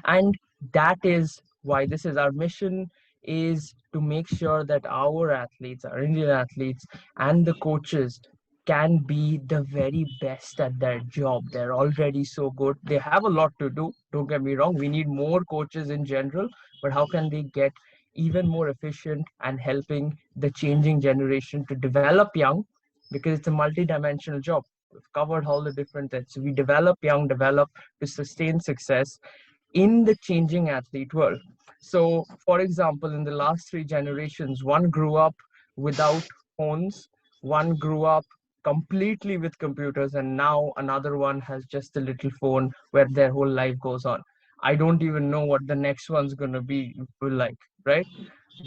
And that is why this is our mission, is to make sure that our athletes, our Indian athletes, and the coaches can be the very best at their job. They're already so good. They have a lot to do. Don't get me wrong. We need more coaches in general, but how can they get even more efficient and helping the changing generation to develop young? Because it's a multi-dimensional job. We've covered all the different things. So we develop young, develop to sustain success in the changing athlete world. So, for example, in the last three generations, one grew up without phones, one grew up completely with computers, and now another one has just a little phone where their whole life goes on. I don't even know what the next one's going to be like, right?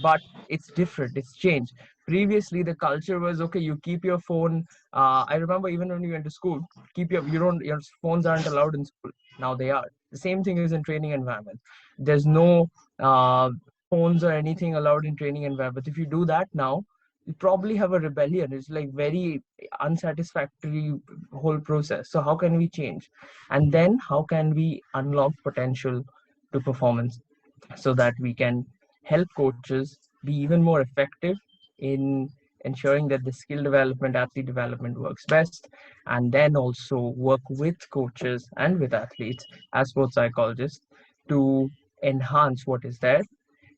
But it's different, it's changed. Previously, the culture was okay, you keep your phone. I remember even when you went to school, your phones aren't allowed in school. Now they are. The same thing is in training environment. There's no phones or anything allowed in training environment. If you do that now, you probably have a rebellion. It's like very unsatisfactory whole process. So how can we change? And then how can we unlock potential to performance, so that we can help coaches be even more effective in ensuring that the skill development, athlete development works best, and then also work with coaches and with athletes as sports psychologists to enhance what is there,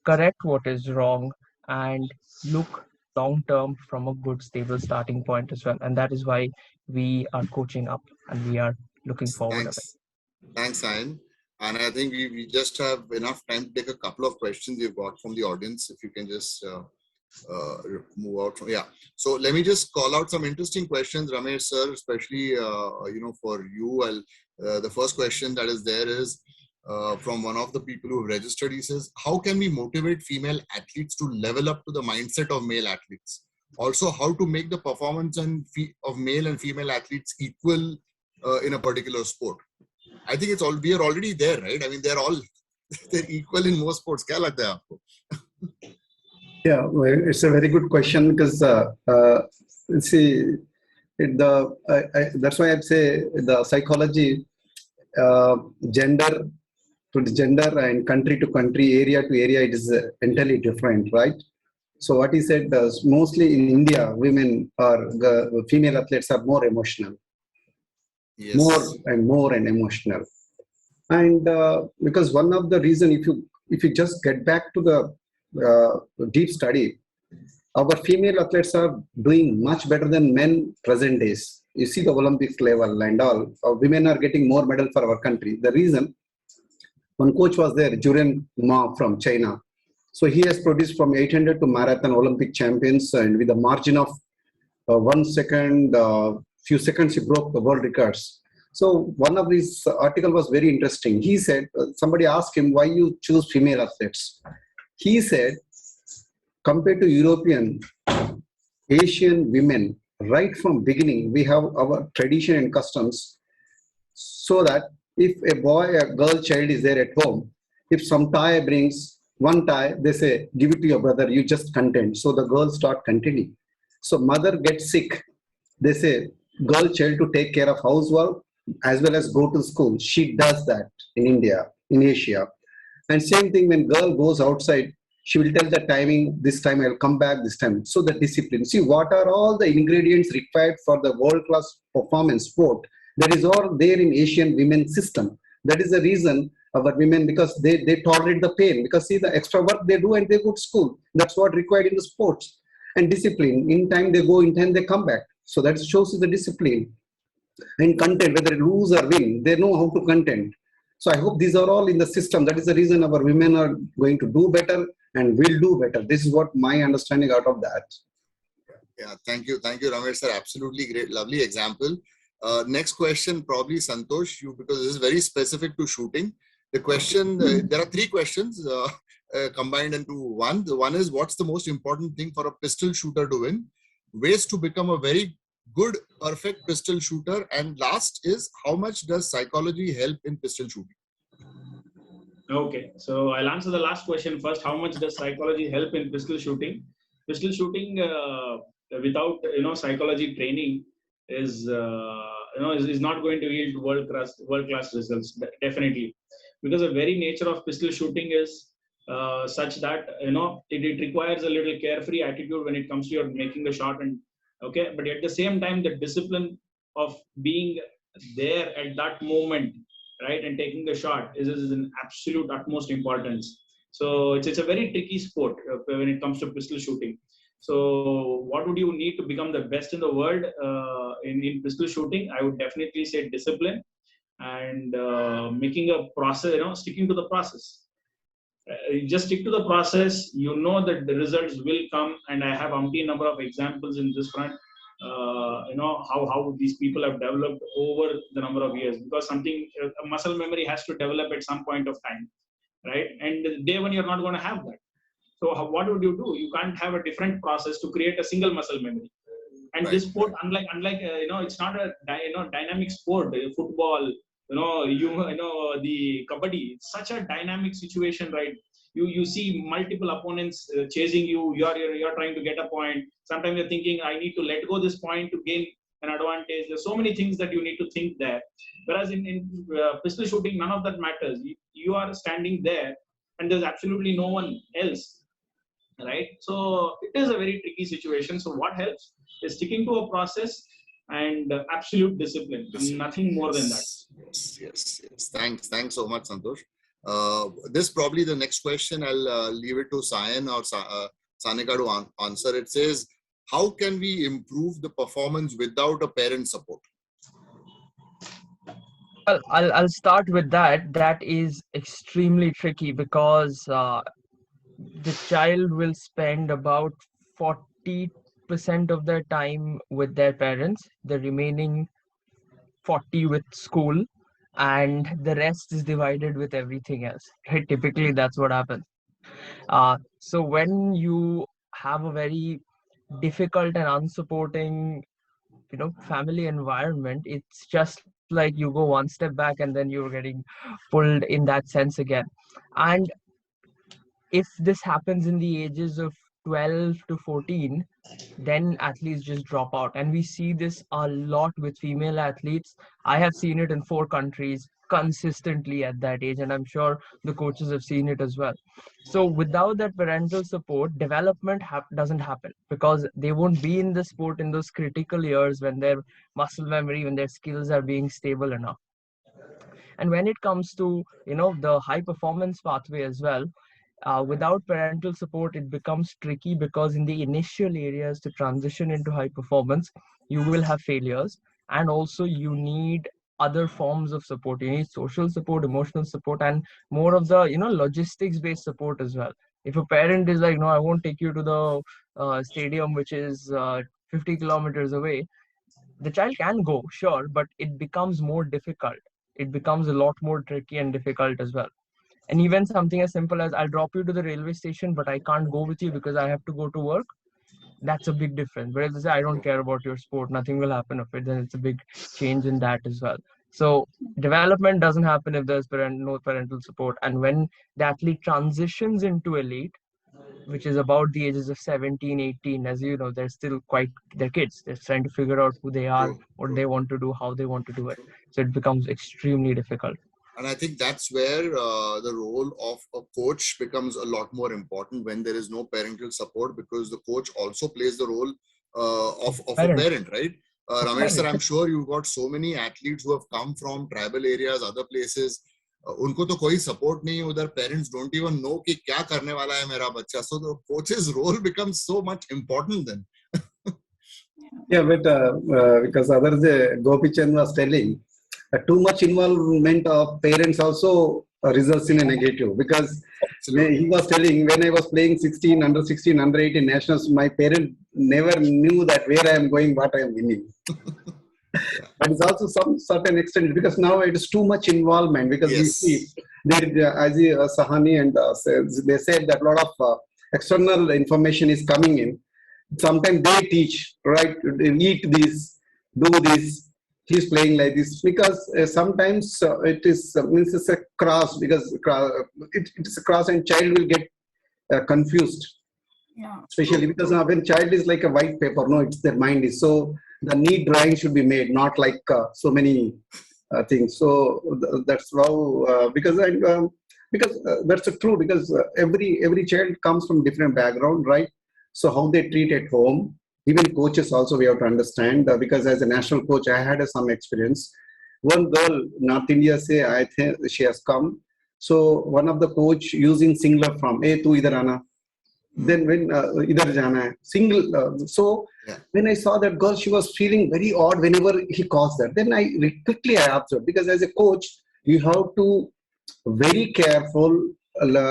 correct what is wrong, and look long term from a good, stable starting point as well. And that is why we are coaching up and we are looking forward of it. Thanks. Thanks, Sayan. And I think we just have enough time to take a couple of questions we've got from the audience. If you can just move out from, yeah. So let me just call out some interesting questions, Ramesh sir, especially, for you. The first question that is there is from one of the people who have registered. He says, how can we motivate female athletes to level up to the mindset of male athletes? Also, how to make the performance of male and female athletes equal in a particular sport? I think we are already there, right? I mean, they're equal in most sports. Kya lagta hai aapko? Yeah, well, it's a very good question because see, that's why I'd say the psychology, gender to gender and country to country, area to area, it is entirely different, right? So what he said, mostly in India, women or female athletes are more emotional, Yes. more and emotional. And because one of the reason, if you just get back to the deep study, our female athletes are doing much better than men present days. You see the Olympic level and all, women are getting more medal for our country. The reason, one coach was there, Juren Ma from China. So he has produced from 800 to marathon Olympic champions, and with a margin of 1 second, few seconds, he broke the world records. So one of his article was very interesting. He said, somebody asked him, why you choose female athletes? He said, compared to European, Asian women, right from beginning, we have our tradition and customs, so that if a girl child is there at home, if some tie brings one tie, they say, give it to your brother, you just content. So the girls start contending. So mother gets sick, they say, girl child to take care of housework as well as go to school. She does that in India, in Asia. And same thing when girl goes outside, she will tell the timing, this time I'll come back, this time. So the discipline. See, what are all the ingredients required for the world-class performance sport? That is all there in Asian women system. That is the reason our women, because they tolerate the pain, because see the extra work they do and they go to school. That's what required in the sports. And discipline. In time they go, in time they come back. So that shows you the discipline. And content, whether lose or win, they know how to content. So I hope these are all in the system. That is the reason our women are going to do better and will do better. This is what my understanding out of that. Yeah, thank you, Ramesh sir. Absolutely great, lovely example. Next question, probably Santosh, because this is very specific to shooting. The question, there are three questions combined into one. The one is, what's the most important thing for a pistol shooter to win? Ways to become a very good, perfect pistol shooter. And last is, how much does psychology help in pistol shooting? Okay, so I'll answer the last question first. How much does psychology help in pistol shooting? Pistol shooting without psychology training is not going to yield world class results, definitely, because the very nature of pistol shooting is such that it requires a little carefree attitude when it comes to your making the shot, and okay, but at the same time the discipline of being there at that moment, right, and taking the shot is an absolute utmost importance. So it's a very tricky sport when it comes to pistol shooting. So what would you need to become the best in the world in pistol shooting? I would definitely say discipline and making a process, sticking to the process. You just stick to the process, you know that the results will come, and I have umpteen number of examples in this front. How these people have developed over the number of years, because something, a muscle memory has to develop at some point of time, right? And the day when you're not going to have that, so what would you do? You can't have a different process to create a single muscle memory. And this sport, unlike it's not a dynamic sport. Football, the kabaddi, it's such a dynamic situation, right? You see multiple opponents chasing you. You're trying to get a point. Sometimes you're thinking, I need to let go this point to gain an advantage. There's so many things that you need to think there. Whereas in pistol shooting, none of that matters. You are standing there, and there's absolutely no one else, right? So it is a very tricky situation. So what helps is sticking to a process and absolute discipline. Nothing more than that. Yes. Thanks so much, Santosh. This probably the next question. I'll leave it to Sayan or Sanika to answer. It says, how can we improve the performance without a parent support? Well, I'll start with that. That is extremely tricky because the child will spend about 40% of their time with their parents, the remaining 40 with school, and the rest is divided with everything else. Right? Typically, that's what happens. So when you have a very difficult and unsupporting, family environment, it's just like you go one step back and then you're getting pulled in that sense again. And if this happens in the ages of 12 to 14, then athletes just drop out. And we see this a lot with female athletes. I have seen it in 4 countries consistently at that age, and I'm sure the coaches have seen it as well. So without that parental support, development doesn't happen because they won't be in the sport in those critical years when their muscle memory, when their skills are being stable enough. And when it comes to the high performance pathway as well, without parental support, it becomes tricky because in the initial areas to transition into high performance, you will have failures, and also you need other forms of support. You need social support, emotional support, and more of the logistics based support as well. If a parent is like, no, I won't take you to the stadium which is 50 kilometers away, the child can go, sure, but it becomes more difficult. It becomes a lot more tricky and difficult as well. And even something as simple as, I'll drop you to the railway station, but I can't go with you because I have to go to work. That's a big difference. But if they say, I don't care about your sport, nothing will happen of it, then it's a big change in that as well. So development doesn't happen if there's no parental support. And when the athlete transitions into elite, which is about the ages of 17, 18, as you know, they're kids. They're trying to figure out who they are, True, what true. they want to do, how they want to do it. So it becomes extremely difficult. And I think that's where the role of a coach becomes a lot more important when there is no parental support, because the coach also plays the role of a Parent, parent, right? Ramesh sir, parent. I'm sure you've got so many athletes who have come from tribal areas, other places. उनको तो कोई support नहीं है उधर. Parents don't even know कि क्या करने वाला है मेरा बच्चा. So the coach's role becomes so much important then. Yeah, but because others, Gopichan was telling, too much involvement of parents also results in a negative, because he was telling, when I was playing 16, under 16, under 18 nationals, my parent never knew that where I am going, what I am winning. But it's also some certain extent, because now it is too much involvement, because we see there, as Sahani and they said that a lot of external information is coming in. Sometimes they teach, right, eat this, do this, he's playing like this, because sometimes it is means it's a cross, because it's a cross and child will get confused. Yeah. Especially because when child is like a white paper, no, it's their mind is. So the neat drawing should be made, not like so many things. So that's how, because that's true, because every child comes from different background, right? So how they treat at home, even coaches also we have to understand, because as a national coach, I had some experience. One girl, North India, say, I think she has come. So one of the coach using singular form, hey, tu idhar aana. Then when idhar jana hai, single. So when I saw that girl, she was feeling very odd whenever he calls that. Then I quickly observed, because as a coach, you have to very careful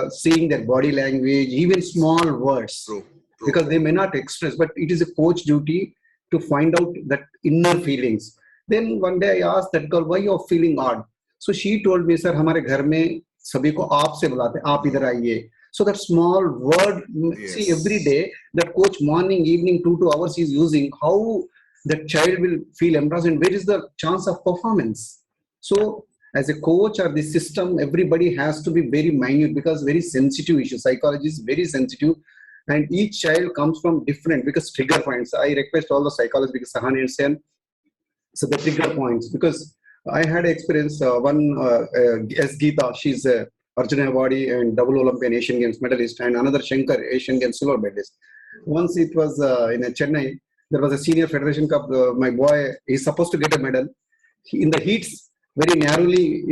seeing their body language, even small words. True. Because they may not express, but it is a coach duty to find out that inner feelings. Then one day I asked that girl, why you are feeling odd? So she told me, sir, हमारे घर में सभी को आप से बुलाते हैं, आप इधर आइए. So that small word, see, every day that coach morning, evening, 2 hours is using, how the child will feel embarrassed and where is the chance of performance. So as a coach or the system, everybody has to be very minute, because very sensitive issue. Psychology is very sensitive. And each child comes from different, because trigger points. I request all the psychologists, because Sahani and Sen, so the trigger points, because I had experience S. Geeta, she's a Arjuna Awardee and double Olympian Asian Games medalist, and another Shankar, Asian Games silver medalist. Once it was in Chennai, there was a senior federation cup. My boy is supposed to get a medal. In the heats, very narrowly,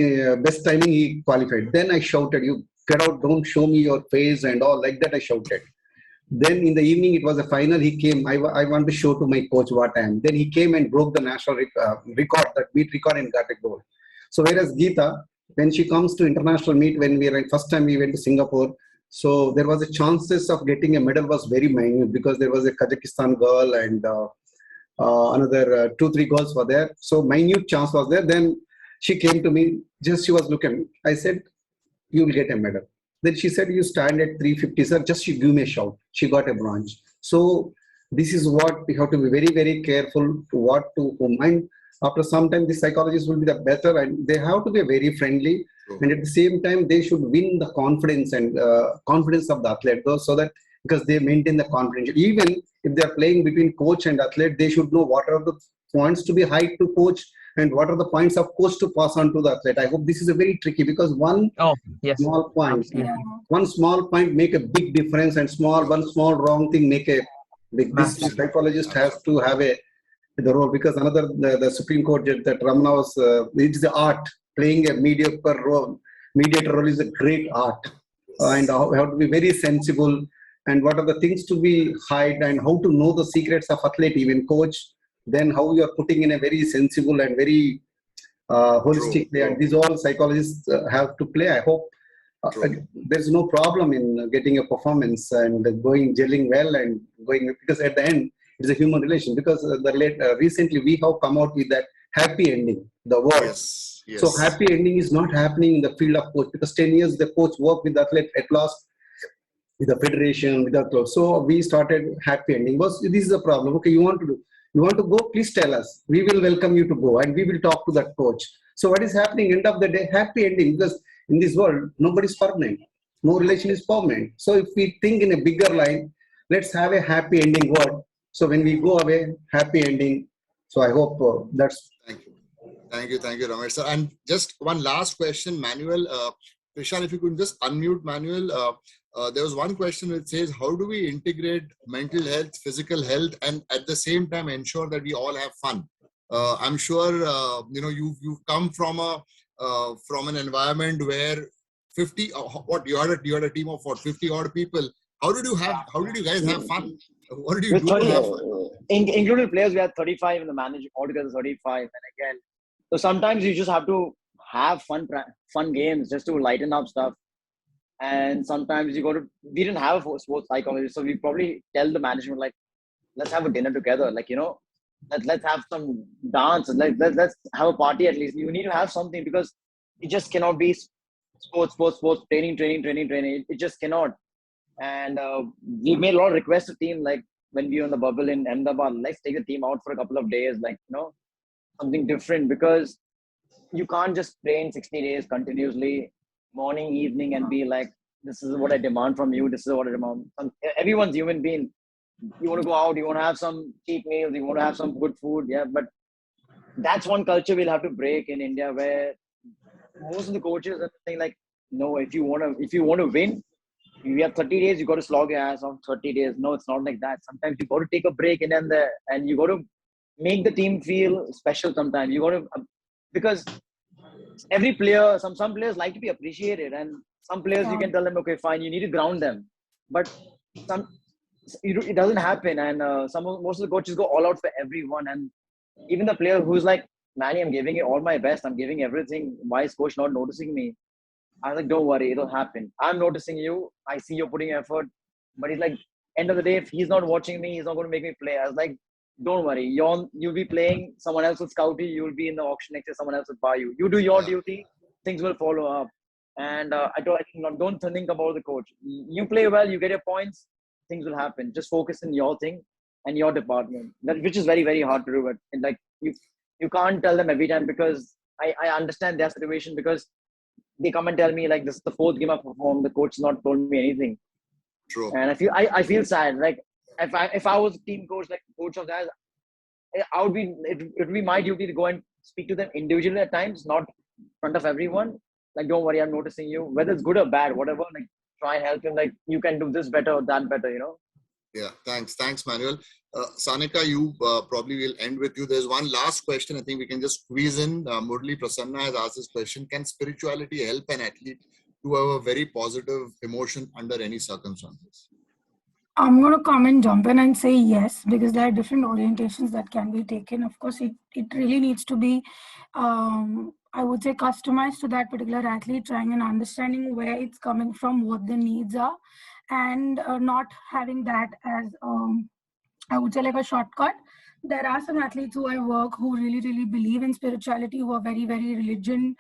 best timing, he qualified. Then I shouted, you get out, don't show me your face and all, like that I shouted. Then in the evening, it was a final. He came. I want to show to my coach what I am. Then he came and broke the national record, that beat record, and got a goal. So whereas Geeta, when she comes to international meet, when we were first time we went to Singapore, so there was a chances of getting a medal was very minute because there was a Kazakhstan girl and another 2-3 girls were there. So minute chance was there. Then she came to me, just she was looking. I said, you will get a medal. Then she said, you stand at 350, sir, just you give me a shout. She got a bronze. So this is what we have to be very, very careful to what to whom. And after some time, the psychologists will be the better and they have to be very friendly. And at the same time, they should win the confidence and confidence of the athlete, though, so that because they maintain the confidence. Even if they are playing between coach and athlete, they should know what are the points to be high to coach and what are the points of coach to pass on to the athlete. I hope this is a very tricky because one small point, one small point make a big difference, and one small wrong thing make a big. This psychologist has to have the role, because another the Supreme Court judge that Ramana was, it is the art. Playing a mediocre role, mediator role is a great art, and how to be very sensible, and what are the things to be hide, and how to know the secrets of athlete, even coach. Then how you are putting in a very sensible and very holistic way, and these all psychologists have to play. I hope there's no problem in getting a performance and going gelling well and going, because at the end it's a human relation. Because recently we have come out with that happy ending, the word. Yes. So happy ending is not happening in the field of coach, because 10 years the coach worked with the athlete, at last with the federation, with the club. So we started happy ending. This is the problem. Okay, you want to go, please tell us. We will welcome you to go and we will talk to that coach. So what is happening, end of the day, happy ending, because in this world, nobody is permanent. No relation is permanent. So if we think in a bigger line, let's have a happy ending word. So when we go away, happy ending. So I hope that's... Thank you, Ramesh sir. And just one last question, Manuel. Prishant, if you could just unmute Manuel. There was one question which says, how do we integrate mental health, physical health, and at the same time ensure that we all have fun? I'm sure you've come from an environment where 50. You had a team of 50 odd people. How did you guys have fun? What did you do to have fun? Including players, we had 35 in the management, altogether 35. And again, so sometimes you just have to have fun games just to lighten up stuff. And sometimes we didn't have a sports psychologist, so we probably tell the management, like, let's have a dinner together, like, let's have some dance, like let's have a party at least. You need to have something, because it just cannot be sports, training. It just cannot. And we made a lot of requests to team, like when we were on the bubble in Ahmedabad, let's take the team out for a couple of days, like, something different, because you can't just train 60 days continuously, morning, evening, and be like, this is what I demand from you. This is what I demand. Everyone's human being. You want to go out, you want to have some cheap meals, you want to have some good food. Yeah. But that's one culture we'll have to break in India, where most of the coaches are saying, like, no, if you want to win, you have 30 days, you got to slog your ass on 30 days. No, it's not like that. Sometimes you got to take a break and you got to make the team feel special. Sometimes you got to, because every player, some players like to be appreciated, and some players you can tell them, okay, fine, you need to ground them, but it doesn't happen. And most of the coaches go all out for everyone, and even the player who's like, Manny, I'm giving it all my best, I'm giving everything, why is coach not noticing me? I was like, don't worry, it'll happen. I'm noticing you, I see you're putting effort. But he's like, end of the day, if he's not watching me, he's not going to make me play. I was like, don't worry, you'll be playing, someone else will scout you, you'll be in the auction next year, someone else will buy you. You do your duty, things will follow up. And I don't think about the coach. You play well, you get your points, things will happen. Just focus on your thing and your department, which is very, very hard to do. And like, you can't tell them every time, because I understand their situation, because they come and tell me, like, this is the 4th game I performed, the coach has not told me anything. True. And I feel sad. Like, if I was a team coach, like coach of that, it would be my duty to go and speak to them individually at times, not in front of everyone. Like, don't worry, I'm noticing you, whether it's good or bad, whatever. Like, try and help him. Like, you can do this better or that better. Yeah, thanks, Manuel. Sanika, you probably will end with you. There's one last question I think we can just squeeze in. Murli Prasanna has asked this question: can spirituality help an athlete to have a very positive emotion under any circumstances? I'm going to come and jump in and say yes, because there are different orientations that can be taken. Of course, it really needs to be I would say, customized to that particular athlete, trying and understanding where it's coming from, what the needs are, and not having that as, I would say, like a shortcut. There are some athletes who I work who really, really believe in spirituality, who are very, very religion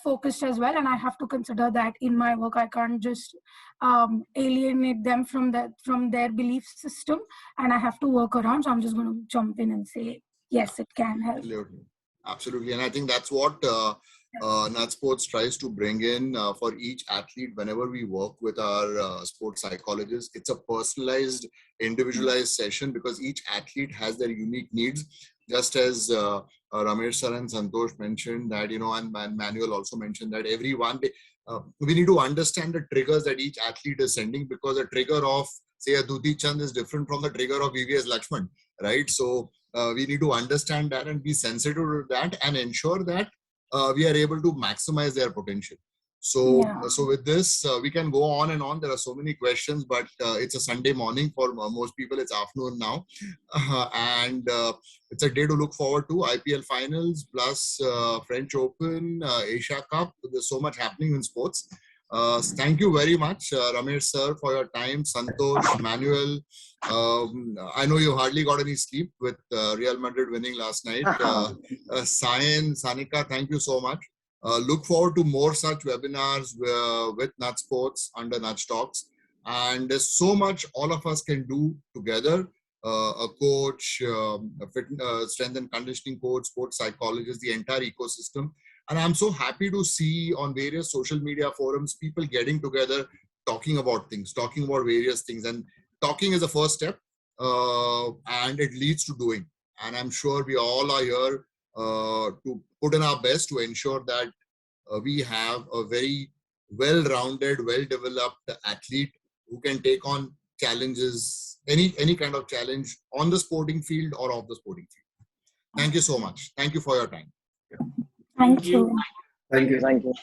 focused as well, and I have to consider that in my work. I can't just alienate them from their belief system, and I have to work around. So I'm just going to jump in and say yes, it can help. Absolutely, and I think that's what Nat Sports tries to bring in for each athlete. Whenever we work with our sports psychologists, it's a personalized, individualized session, because each athlete has their unique needs. Just as Ramesh sir and Santosh mentioned that, and Manuel also mentioned that everyone, we need to understand the triggers that each athlete is sending, because the trigger of, say, a Dudhi Chand is different from the trigger of VVS Lakshman, right? So we need to understand that and be sensitive to that and ensure that we are able to maximize their potential. So, so with this, we can go on and on. There are so many questions, but it's a Sunday morning for most people. It's afternoon now, and it's a day to look forward to. IPL finals plus French Open, Asia Cup. There's so much happening in sports. Thank you very much, Ramesh sir, for your time. Santosh, Manuel. I know you hardly got any sleep with Real Madrid winning last night. Sayan, Sanika, thank you so much. Look forward to more such webinars with Nat Sports under Nat Talks. And there's so much all of us can do together. A coach, a strength and conditioning coach, sports psychologist, the entire ecosystem. And I'm so happy to see on various social media forums, people getting together, talking about things, talking about various things. And talking is the first step, and it leads to doing. And I'm sure we all are here to put in our best to ensure that we have a very well-rounded, well-developed athlete who can take on challenges, any kind of challenge on the sporting field or off the sporting field. Thank you so much. Thank you for your time. Thank you. Thank you. Thank you.